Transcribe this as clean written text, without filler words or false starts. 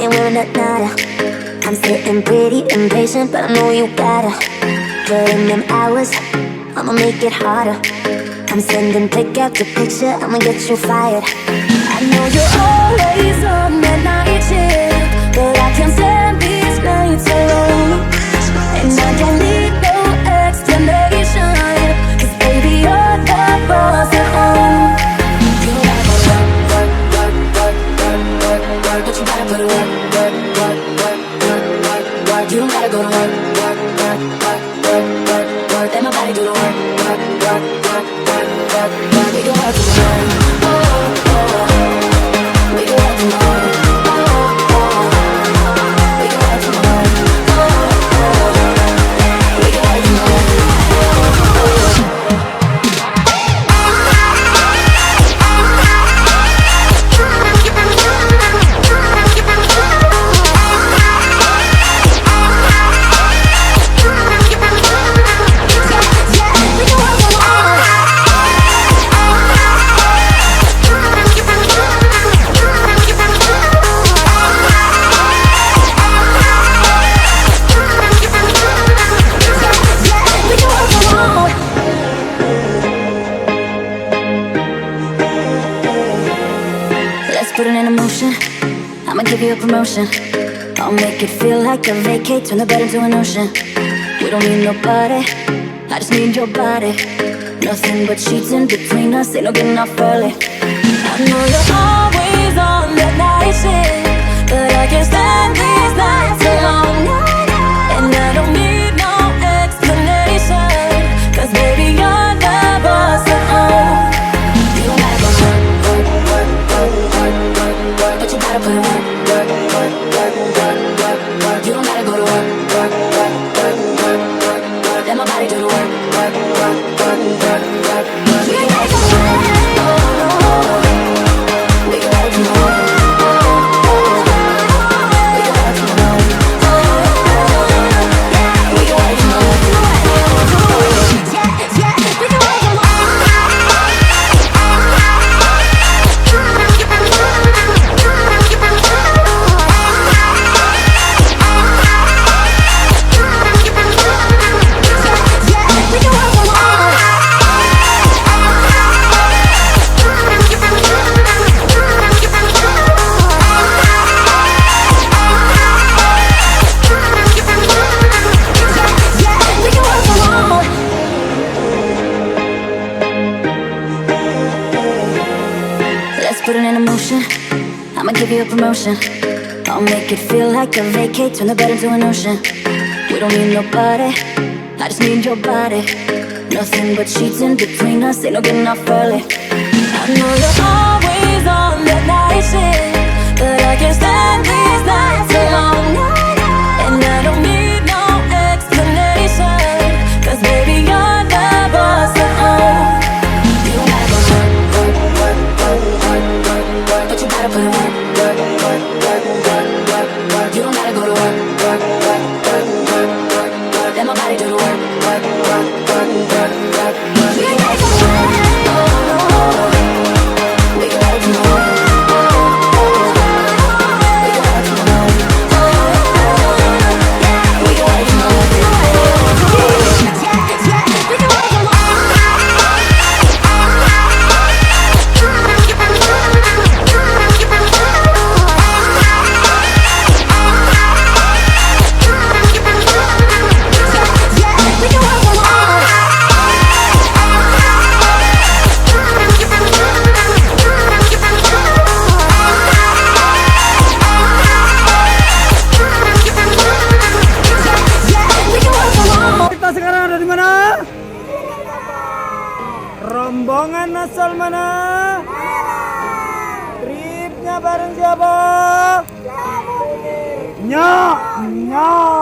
ain't wearing that nada. I'm sitting pretty impatient, but I know you gotta put in them hours, I'ma make it harder. I'm sending pick after picture, I'ma get you fired. I know you're always on that night shift, but I can't stand these nights alone. And I don't need no explanation, 'cause baby you're the boss at home. You gotta go to work, work, work, work, work, work, work, but you gotta put it work, work, work, work, work, work, work. You don't gotta go to work, work, work, work, work, work, work. Let my body do the work, work, work, work, work, work, work. We can work tomorrow. Oh, oh, oh. We can work tomorrow. Oh, oh, oh. We can work tomorrow. Oh, oh, oh. We can work tomorrow. Put it in motion, I'ma give you a promotion. I'll make it feel like a vacate, turn the bed into an ocean. We don't need nobody, I just need your body. Nothing but sheets in between us, ain't no getting off early. I know you're always on that night shift, but I can't stand these nights alone. And I don't need no explanation, 'cause baby you're the boss at home. You don't gotta go work, work, work, work, work, work, but you gotta put it work, work, work, work, work, work, work. You don't gotta go to work, work, work, work, work, work, work. Let my body do the work, work, work, work, work, work, work. We can work tomorrow. Oh, oh, oh. We can work tomorrow. Oh, oh, oh. We can work tomorrow. Oh, oh, oh. We can work tomorrow. Yeah, yeah, we can work tomorrow. Put it in motion, I'ma give you a promotion. I'll make it feel like a vacate, turn the bed into an ocean. We don't need nobody, I just need your body. Nothing but sheets in between us, ain't no getting off early. I know you're always on that night shift, but I can't stand these nights alone. And I don't need no explanation, 'cause baby you're the boss at home. You don't gotta go work, work, work, work, work, work, but you gotta put it work, work, work, work, work, work, work. You don't gotta go to work, work, work, work, work, work, work. Let my body do the work, work, work, work, work, work, work. We can work tomorrow. Oh, oh, oh. We can work tomorrow. Oh, oh, oh. We can work tomorrow. Oh, oh, oh. We can work tomorrow. Yeah, yeah, we can work tomorrow. Kita sekarang ada di mana? Rombongan asal mana? Tripnya bareng siapa? Nyok, nyok.